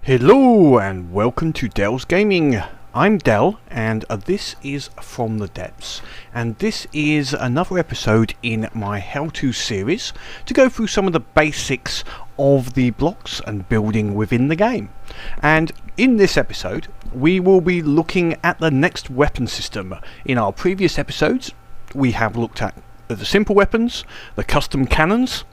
Hello and welcome to Dell's Gaming. I'm Dell and this is From the Depths, and this is another episode in my How-To series to go through some of the basics of the blocks and building within the game. And in this episode we will be looking at the next weapon system. In our previous episodes we have looked at the simple weapons, the custom cannons,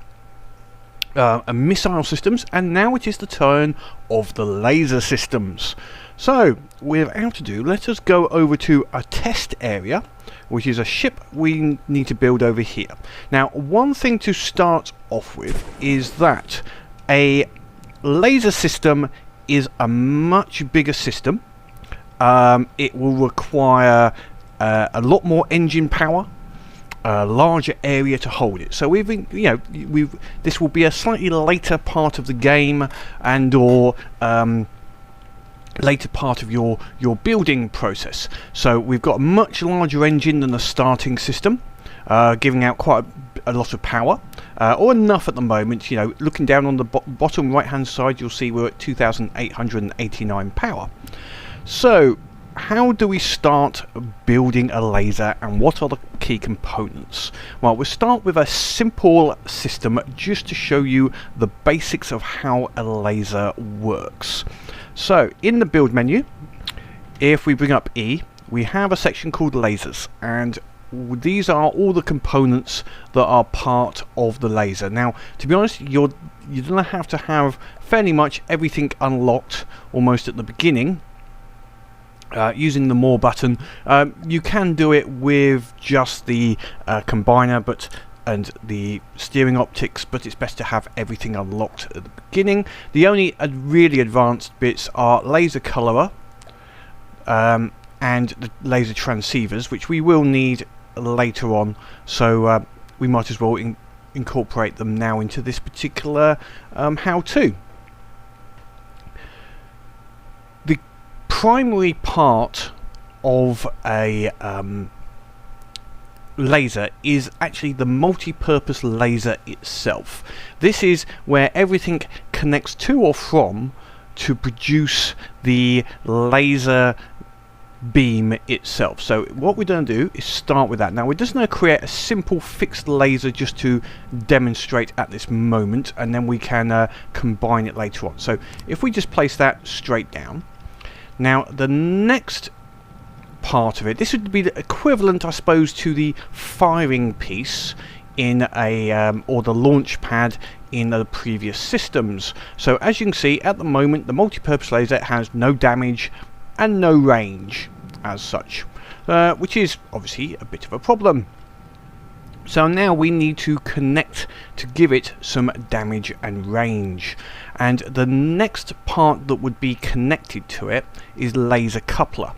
and missile systems, and now it is the turn of the laser systems. So without ado, let us go over to a test area, which is a ship we need to build over here. Now, one thing to start off with is that a laser system is a much bigger system. It will require a lot more engine power, a larger area to hold it. So this will be a slightly later part of the game, and or later part of your building process. So we've got a much larger engine than the starting system, giving out quite a lot of power, or enough at the moment. Looking down on the bottom right hand side, you'll see we're at 2,889 power. So how do we start building a laser, and what are the key components? Well, we'll start with a simple system just to show you the basics of how a laser works. So in the build menu, if we bring up E, we have a section called lasers, and these are all the components that are part of the laser. Now, to be honest, you're going to have fairly much everything unlocked almost at the beginning. Using the more button. You can do it with just the combiner and the steering optics, but it's best to have everything unlocked at the beginning. The only really advanced bits are laser colorer and the laser transceivers, which we will need later on, so we might as well incorporate them now into this particular how-to. The primary part of a laser is actually the multi-purpose laser itself. This is where everything connects to or from to produce the laser beam itself. So what we're going to do is start with that. Now, we're just going to create a simple fixed laser just to demonstrate at this moment, and then we can combine it later on. So if we just place that straight down. Now, the next part of it, this would be the equivalent, I suppose, to the firing piece in a or the launch pad in the previous systems. So as you can see, at the moment, the multi-purpose laser has no damage and no range as such, which is obviously a bit of a problem. So now we need to connect to give it some damage and range. And the next part that would be connected to it is laser coupler.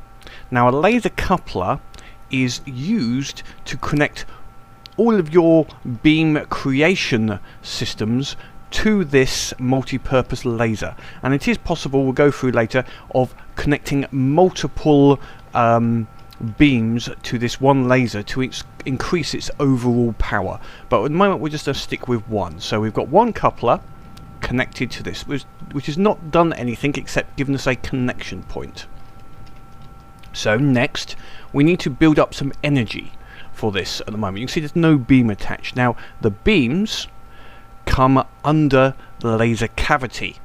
Now, a laser coupler is used to connect all of your beam creation systems to this multi-purpose laser. And it is possible, we'll go through later, of connecting multiple beams to this one laser to increase its overall power, but at the moment we're just going to stick with one. So we've got one coupler connected to this, which has not done anything except given us a connection point. So next we need to build up some energy for this. At the moment you can see there's no beam attached. Now, the beams come under the laser cavity,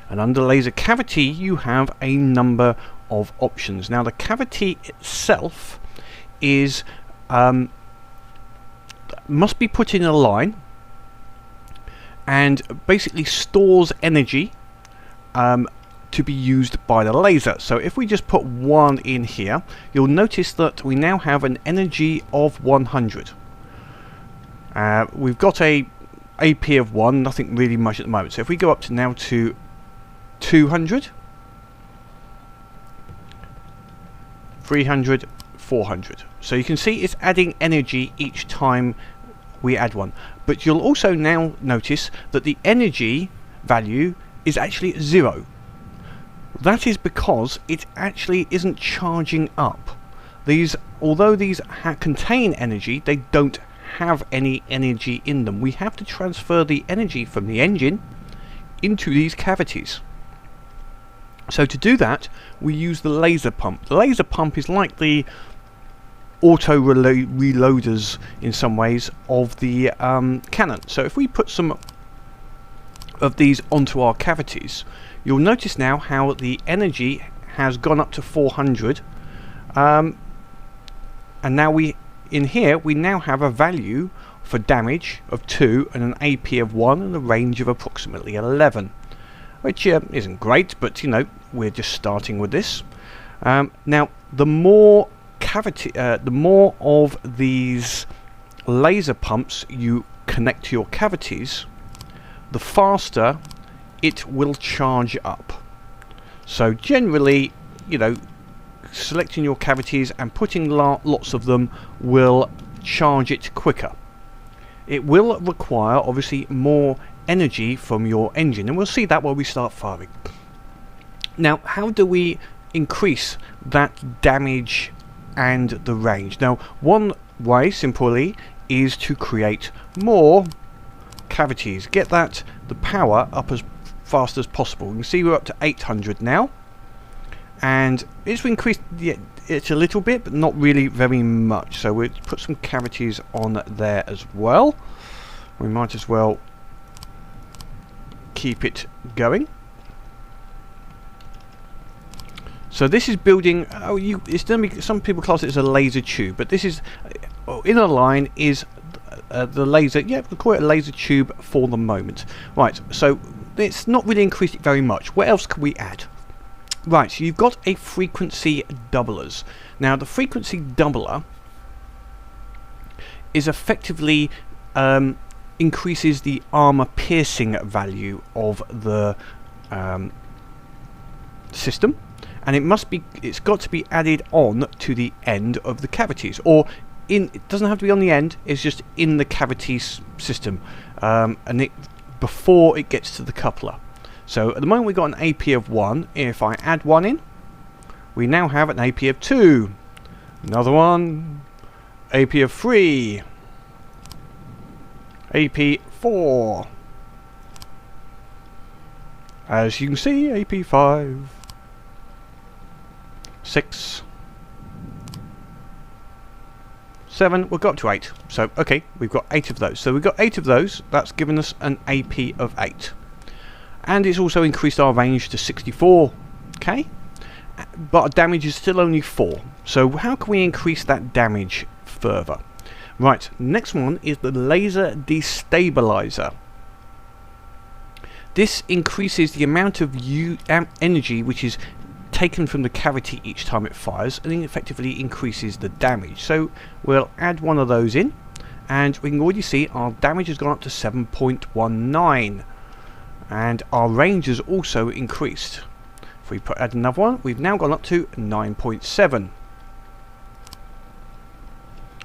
and under laser cavity you have a number of options. Now, the cavity itself is must be put in a line and basically stores energy to be used by the laser. So if we just put one in here, you'll notice that we now have an energy of 100. We've got a AP of 1, nothing really much at the moment. So if we go up to now to 200, 300, 400. So you can see it's adding energy each time we add one. But you'll also now notice that the energy value is actually 0. That is because it actually isn't charging up. Although these contain energy, they don't have any energy in them. We have to transfer the energy from the engine into these cavities. So to do that, we use the laser pump. The laser pump is like the auto reloaders in some ways of the cannon. So if we put some of these onto our cavities, you'll notice now how the energy has gone up to 400, and now in here we now have a value for damage of 2 and an AP of 1 and a range of approximately 11, which isn't great, but you know, we're just starting with this. Now the more of these laser pumps you connect to your cavities, the faster it will charge up. So generally, you know, selecting your cavities and putting lots of them will charge it quicker. It will require obviously more energy from your engine, and we'll see that when we start firing. Now, how do we increase that damage and the range? Now, one way simply is to create more cavities. Get the power up as fast as possible. You can see we're up to 800 now, and it's increased it a little bit, but not really very much. So we'll put some cavities on there as well. We might as well keep it going. So this is building. It's going to be, some people class it as a laser tube, but this is inner line is the laser. Yeah, we'll call it a laser tube for the moment. Right. So it's not really increased it very much. What else can we add? Right. So you've got a frequency doublers. Now the frequency doubler is effectively increases the armor piercing value of the system. And it's got to be added on to the end of the cavities, or it doesn't have to be on the end, it's just in the cavities system, and before it gets to the coupler. So at the moment we've got an AP of 1. If I add 1 in, we now have an AP of 2, another one, AP of 3, AP 4, as you can see, AP 5, 6, 7, we've got up to 8. So, okay, we've got 8 of those. So we've got 8 of those. That's given us an AP of 8. And it's also increased our range to 64. Okay? But our damage is still only 4. So how can we increase that damage further? Right, next one is the laser destabilizer. This increases the amount of energy which is taken from the cavity each time it fires, and it effectively increases the damage. So we'll add one of those in, and we can already see our damage has gone up to 7.19, and our range has also increased. If we add another one, we've now gone up to 9.7,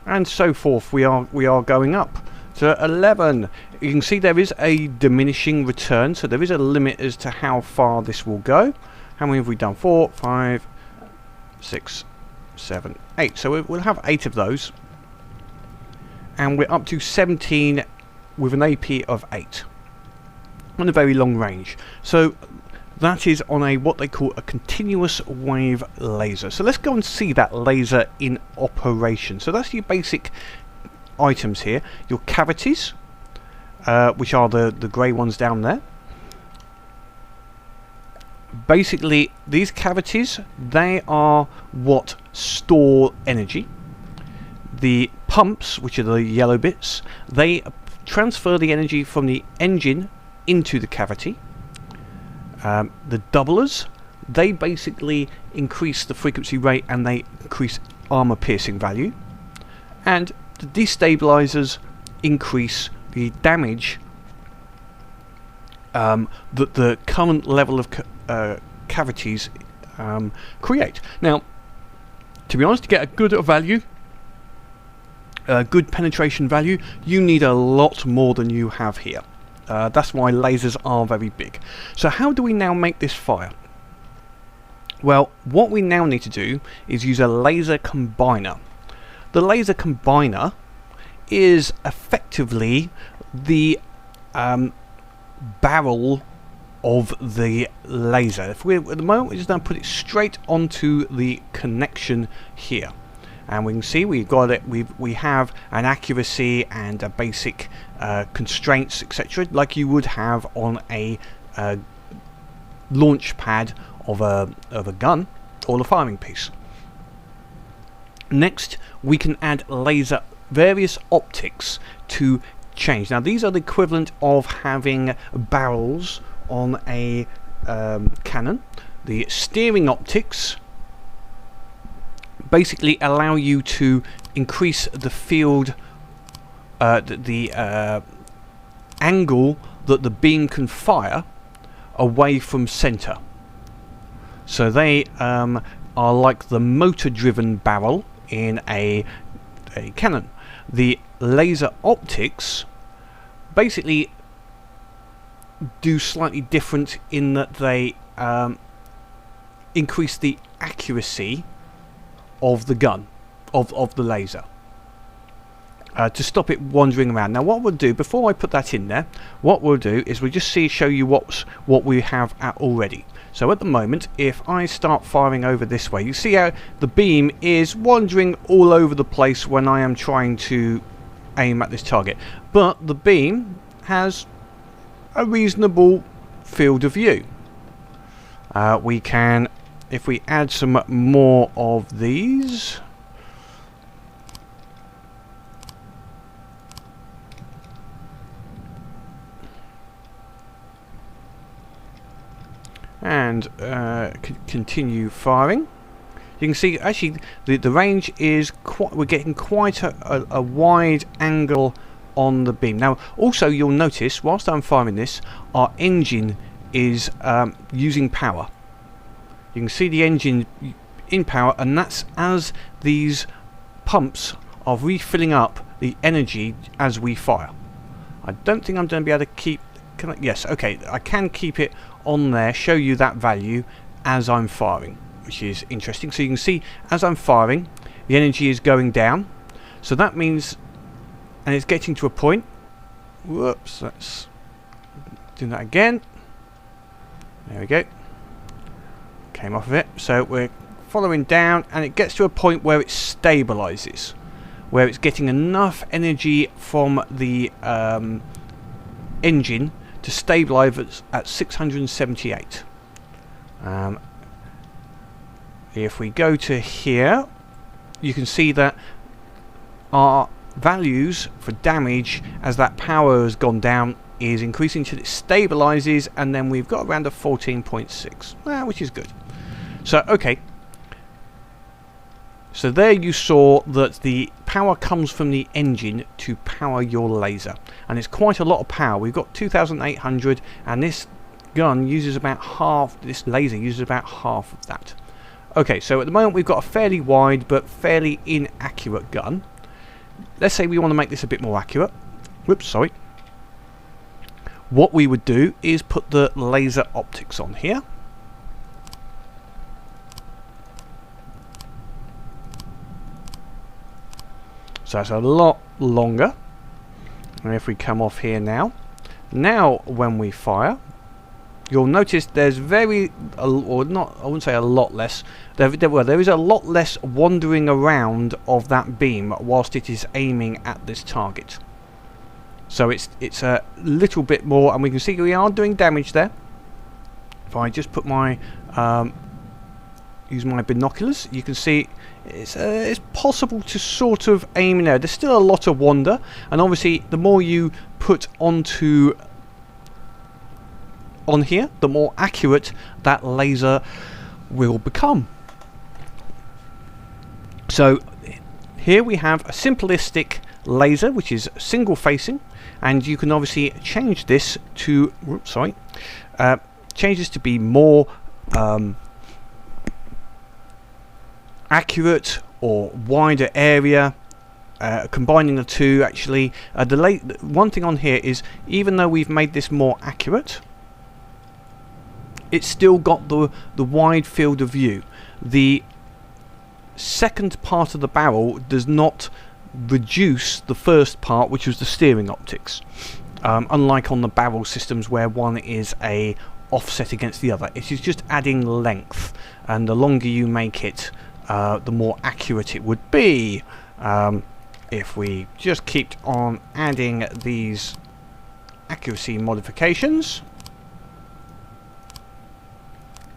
and so forth. We are going up to 11. You can see there is a diminishing return, so there is a limit as to how far this will go. How many have we done? 4, 5, 6, 7, 8. So we'll have 8 of those. And we're up to 17 with an AP of 8. On a very long range. So that is on a what they call a continuous wave laser. So let's go and see that laser in operation. So that's your basic items here. Your cavities, which are the grey ones down there. Basically, these cavities, they are what store energy. The pumps, which are the yellow bits, they transfer the energy from the engine into the cavity. The doublers, they basically increase the frequency rate and they increase armor piercing value. And the destabilizers increase the damage that the current level of cavities create. Now, to be honest, to get a good value, good penetration value, you need a lot more than you have here. That's why lasers are very big. So how do we now make this fire? Well, what we now need to do is use a laser combiner. The laser combiner is effectively the barrel of the laser. If we're at the moment, we're just going to put it straight onto the connection here, and we can see we've got it. We have an accuracy and a basic constraints, etc., like you would have on a launch pad of a gun or the firing piece. Next, we can add laser various optics to change. Now, these are the equivalent of having barrels on a cannon. The steering optics basically allow you to increase the field, the angle that the beam can fire away from center. So they are like the motor-driven barrel in a cannon. The laser optics basically do slightly different in that they increase the accuracy of the gun, of the laser, to stop it wandering around. Now what we'll do, before I put that in there, what we'll do is we'll just show you what we have already. So at the moment, if I start firing over this way, you see how the beam is wandering all over the place when I am trying to aim at this target, but the beam has a reasonable field of view. We can, if we add some more of these, and continue firing, you can see actually the range is quite, we're getting quite a wide angle on the beam. Now also you'll notice whilst I'm firing this, our engine is using power. You can see the engine in power, and that's as these pumps are refilling up the energy as we fire. I don't think I'm going to be able to keep, can I, yes, okay, I can keep it on there, show you that value as I'm firing, which is interesting. So you can see as I'm firing, the energy is going down, so that means, and it's getting to a point, whoops, let's do that again, there we go, came off of it. So we're following down, and it gets to a point where it stabilizes, where it's getting enough energy from the engine to stabilize at 678. If we go to here, you can see that our values for damage as that power has gone down is increasing till it stabilizes, and then we've got around a 14.6, which is good. So okay, so there you saw that the power comes from the engine to power your laser, and it's quite a lot of power. We've got 2,800, and this gun uses about half, this laser uses about half of that. Okay, so at the moment we've got a fairly wide but fairly inaccurate gun. Let's say we want to make this a bit more accurate. Whoops, sorry. What we would do is put the laser optics on here. So that's a lot longer. And if we come off here now when we fire, you'll notice there's or not, I wouldn't say a lot less, there is a lot less wandering around of that beam whilst it is aiming at this target. So it's a little bit more, and we can see we are doing damage there. If I just put my use my binoculars, you can see it's possible to sort of aim in there. There's still a lot of wander, and obviously the more you put on here, the more accurate that laser will become. So here we have a simplistic laser which is single facing, and you can obviously change this to change this to be more accurate or wider area, combining the two. Actually, one thing on here is, even though we've made this more accurate, it's still got the wide field of view. The second part of the barrel does not reduce the first part, which was the steering optics, unlike on the barrel systems where one is a offset against the other. It is just adding length, and the longer you make it, the more accurate it would be. If we just keep on adding these accuracy modifications,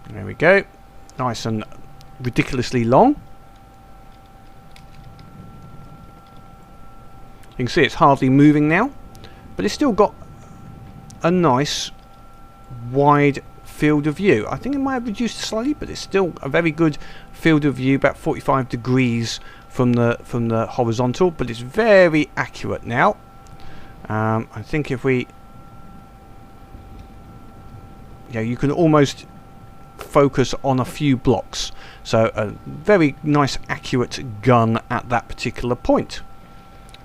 there we go, nice and ridiculously long. You can see it's hardly moving now, but it's still got a nice wide field of view. I think it might have reduced slightly, but it's still a very good field of view, about 45 degrees from the horizontal, but it's very accurate now. I think if we, yeah, you can almost focus on a few blocks, so a very nice accurate gun at that particular point.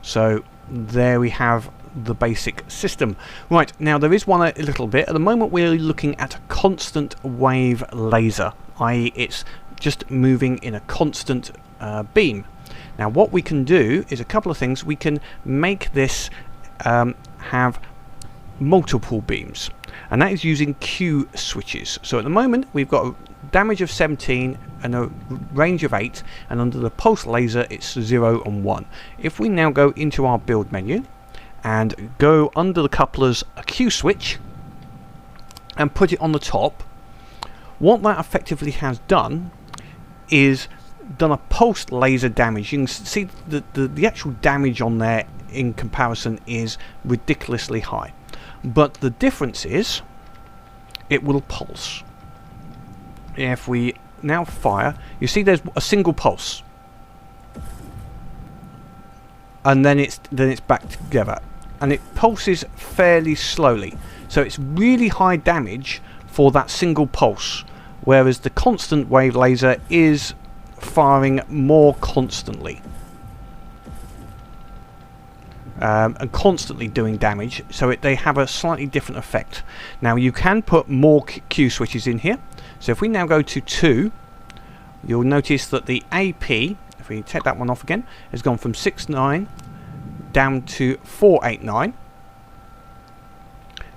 So there we have the basic system. Right, now there is one a little bit. At the moment we're looking at a constant wave laser, i.e. it's just moving in a constant beam. Now what we can do is a couple of things. We can make this have multiple beams, and that is using Q switches. So at the moment we've got a damage of 17 and a range of 8, and under the pulse laser it's 0 and 1. If we now go into our build menu and go under the couplers a Q switch and put it on the top, what that effectively has done is done a pulse laser damage. You can see the actual damage on there in comparison is ridiculously high, but the difference is it will pulse. If we now fire, you see there's a single pulse, and then it's back together, and it pulses fairly slowly, so it's really high damage for that single pulse, whereas the constant wave laser is firing more constantly and constantly doing damage, so they have a slightly different effect. Now you can put more Q switches in here, so if we now go to 2, you'll notice that the AP, if we take that one off again, has gone from 69 down to 489,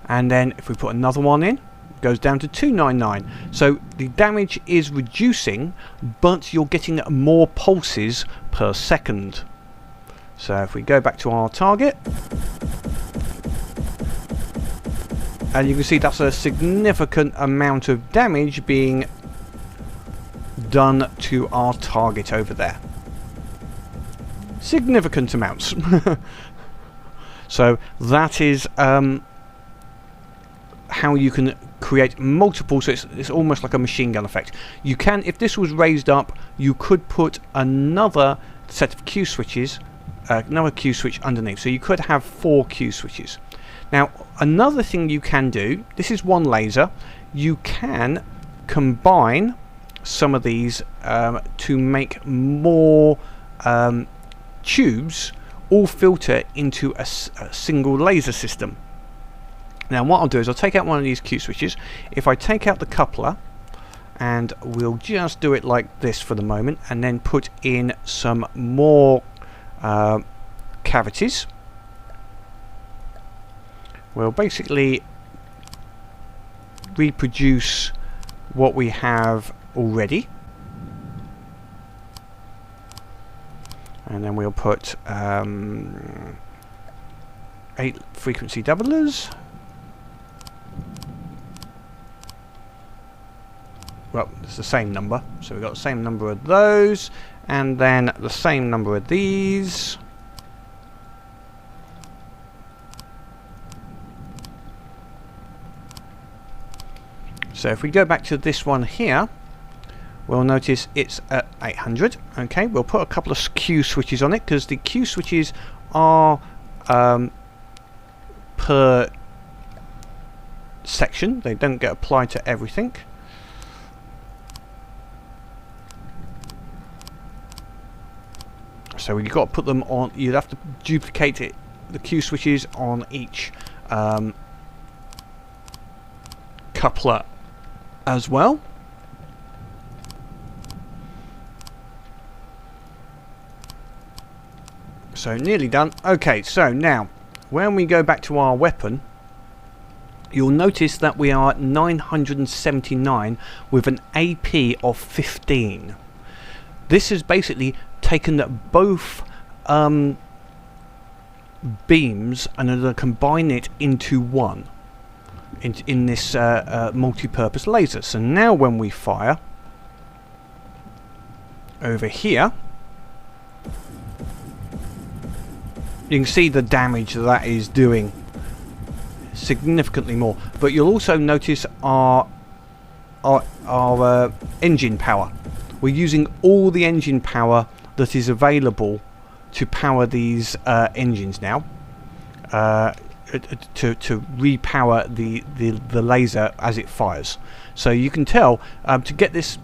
and then if we put another one in, it goes down to 299. So the damage is reducing, but you're getting more pulses per second. So if we go back to our target, and you can see that's a significant amount of damage being done to our target over there. Significant amounts. So that is how you can create multiple, so it's almost like a machine gun effect. You can, if this was raised up, you could put another set of Q switches, another Q switch underneath, so you could have 4 Q switches. Now another thing you can do, this is one laser, you can combine some of these to make more tubes all filter into a single laser system. Now what I'll do is I'll take out one of these Q switches. If I take out the coupler, and we'll just do it like this for the moment, and then put in some more cavities, we'll basically reproduce what we have already, and then we'll put 8 frequency doublers. Well, it's the same number, so we've got the same number of those, and then the same number of these. So if we go back to this one here, we'll notice it's at 800. Okay, we'll put a couple of Q switches on it, because the Q switches are per section. They don't get applied to everything. So you've got to put them on, you'd have to duplicate it, the Q switches on each coupler as well. So nearly done. Okay, so now when we go back to our weapon, you'll notice that we are at 979 with an AP of 15. This has basically taken both beams and combine it into one in this multi-purpose laser. So now when we fire over here, you can see the damage that is doing significantly more. But you'll also notice our engine power. We're using all the engine power that is available to power these engines now, to repower the laser as it fires. So you can tell, to get this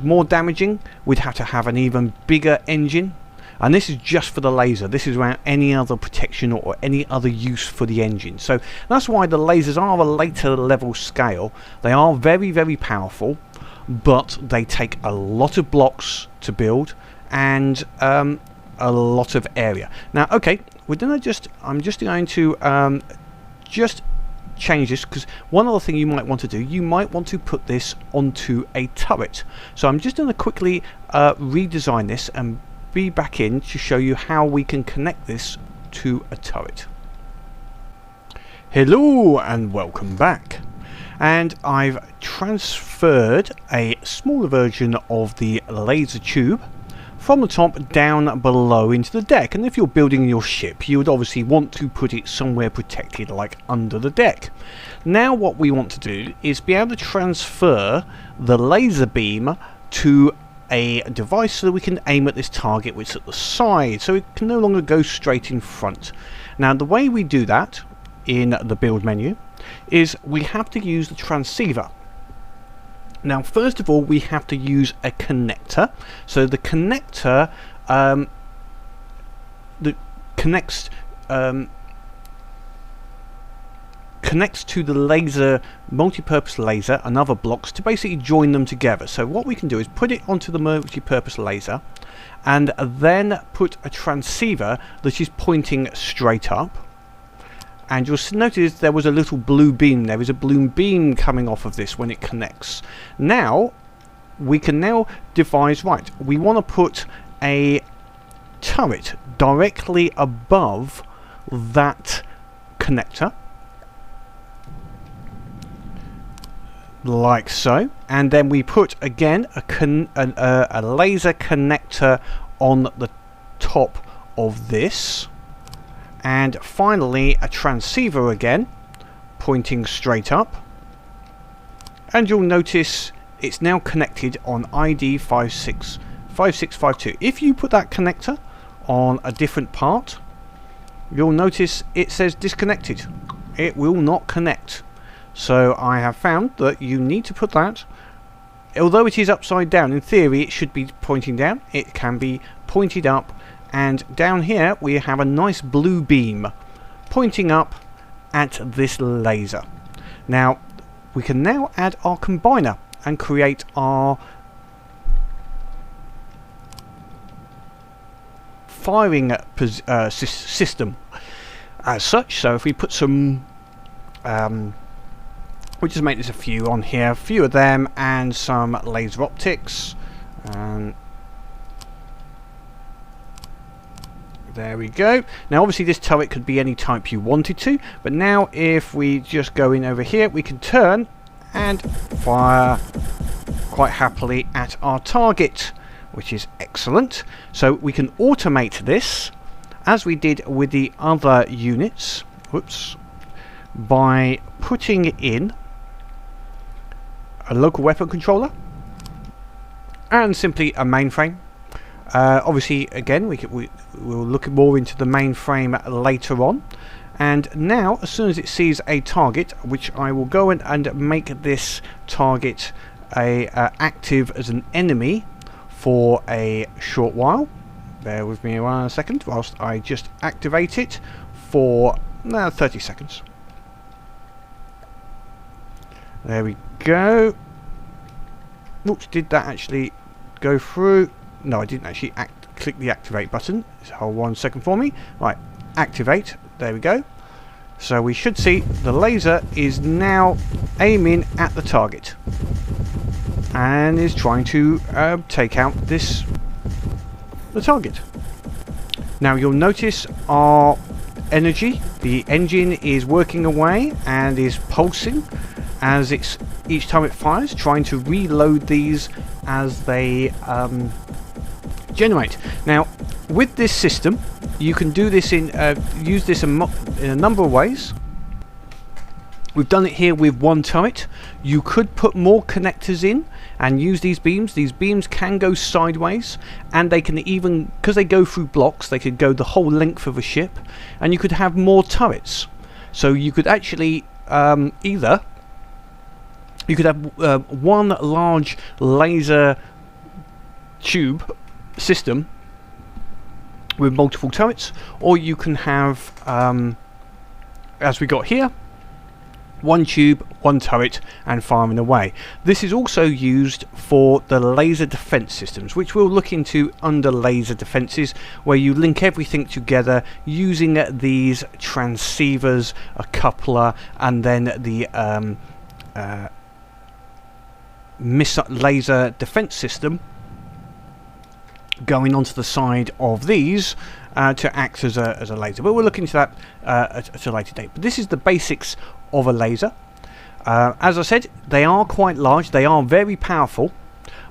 more damaging, we'd have to have an even bigger engine. And this is just for the laser. This is without any other protection or any other use for the engine. So that's why the lasers are a later level scale. They are very, very powerful, but they take a lot of blocks to build and a lot of area. Now, okay, I'm just going to just change this, because one other thing you might want to do, you might want to put this onto a turret. So I'm just going to quickly redesign this and be back in to show you how we can connect this to a turret. Hello and welcome back. And I've transferred a smaller version of the laser tube from the top down below into the deck. And if you're building your ship, you would obviously want to put it somewhere protected, like under the deck. Now what we want to do is be able to transfer the laser beam to a device so that we can aim at this target which is at the side, so it can no longer go straight in front. Now the way we do that in the build menu is we have to use the transceiver. Now first of all we have to use a connector. So the connector that connects to the laser, multi-purpose laser, and other blocks to basically join them together. So what we can do is put it onto the multi-purpose laser and then put a transceiver that is pointing straight up. And you'll notice there was a little blue beam. There is a blue beam coming off of this when it connects. Now we can now devise, right, we want to put a turret directly above that connector, like so, and then we put again a laser connector on the top of this, and finally a transceiver again pointing straight up. And you'll notice it's now connected on ID 5652. If you put that connector on a different part, you'll notice it says disconnected. It will not connect. So I have found that you need to put that, although it is upside down, in theory it should be pointing down. It can be pointed up, and down here we have a nice blue beam pointing up at this laser. Now we can now add our combiner and create our firing system as such. So if we put some we'll just make this a few on here, a few of them, and some laser optics. There we go. Now obviously this turret could be any type you wanted to, but now if we just go in over here, we can turn and fire quite happily at our target, which is excellent. So we can automate this as we did with the other units, whoops, by putting in a local weapon controller and simply a mainframe. Obviously again we'll look more into the mainframe later on. And now as soon as it sees a target, which I will go in and make this target active as an enemy for a short while. Bear with me 1 second whilst I just activate it for 30 seconds. There we go. Oops, did that actually go through? No, I didn't actually click the activate button. Just hold 1 second for me. Right, activate. There we go. So we should see the laser is now aiming at the target and is trying to take out the target. Now you'll notice our energy, the engine is working away and is pulsing as each time it fires, trying to reload these as they generate. Now with this system you can do this use this in a number of ways. We've done it here with one turret. You could put more connectors in and use these beams. These beams can go sideways, and they can even, because they go through blocks, they could go the whole length of a ship, and you could have more turrets. So you could actually either you could have one large laser tube system with multiple turrets, or you can have as we got here, one tube, one turret, and firing away. This is also used for the laser defense systems, which we'll look into under laser defenses, where you link everything together using these transceivers, a coupler, and then the missile laser defense system going onto the side of these to act as a laser. But we'll look into that at a later date. But this is the basics of a laser. As I said, they are quite large, they are very powerful,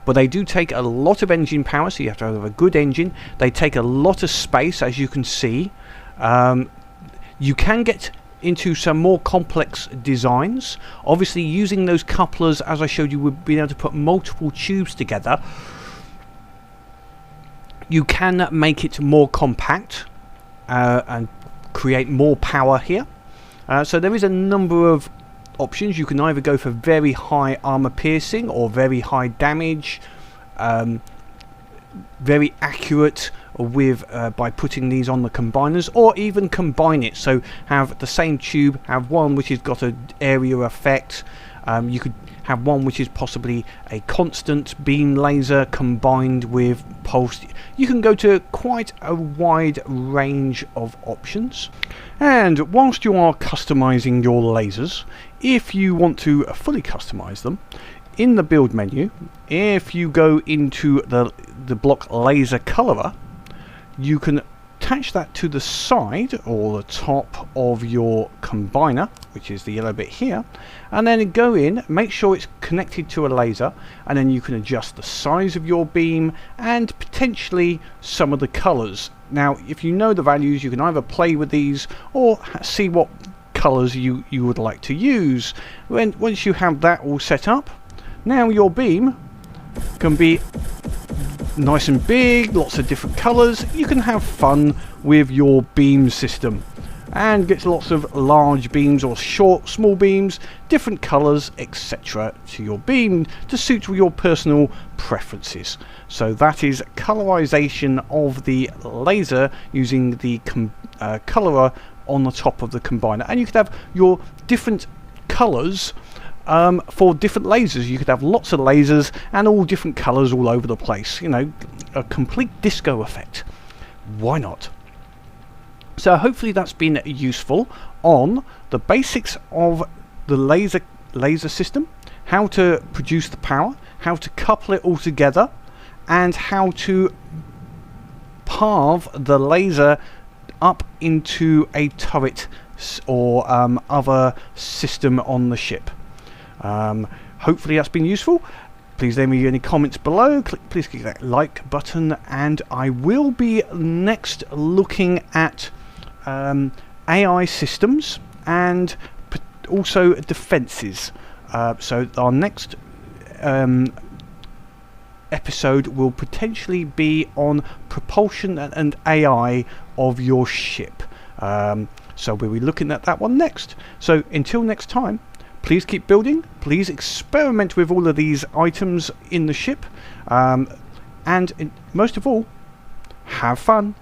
but they do take a lot of engine power, so you have to have a good engine. They take a lot of space, as you can see. You can get into some more complex designs. Obviously, using those couplers, as I showed you, we've been able to put multiple tubes together. You can make it more compact and create more power here. So there is a number of options. You can either go for very high armor piercing or very high damage, very accurate with by putting these on the combiners, or even combine it, so have the same tube, have one which has got an area effect. You could have one which is possibly a constant beam laser combined with pulse. You can go to quite a wide range of options. And whilst you are customizing your lasers, if you want to fully customize them, in the build menu, if you go into the block laser colorer, you can attach that to the side or the top of your combiner, which is the yellow bit here, and then go in, make sure it's connected to a laser, and then you can adjust the size of your beam and potentially some of the colors. Now if you know the values, you can either play with these or see what colors you would like to use. Once you have that all set up, now your beam can be nice and big, lots of different colors. You can have fun with your beam system and get lots of large beams or small beams, different colors, etc. to your beam to suit your personal preferences. So that is colorization of the laser using the colorer on the top of the combiner. And you could have your different colors for different lasers. You could have lots of lasers and all different colors all over the place. You know, a complete disco effect. Why not? So hopefully that's been useful on the basics of the laser system, how to produce the power, how to couple it all together, and how to carve the laser up into a turret or other system on the ship. Hopefully that's been useful. Please leave me any comments below. Please click that like button, and I will be next looking at AI systems and also defenses. So our next episode will potentially be on propulsion and AI of your ship. So we'll be looking at that one next. So until next time, please keep building, please experiment with all of these items in the ship, and most of all, have fun.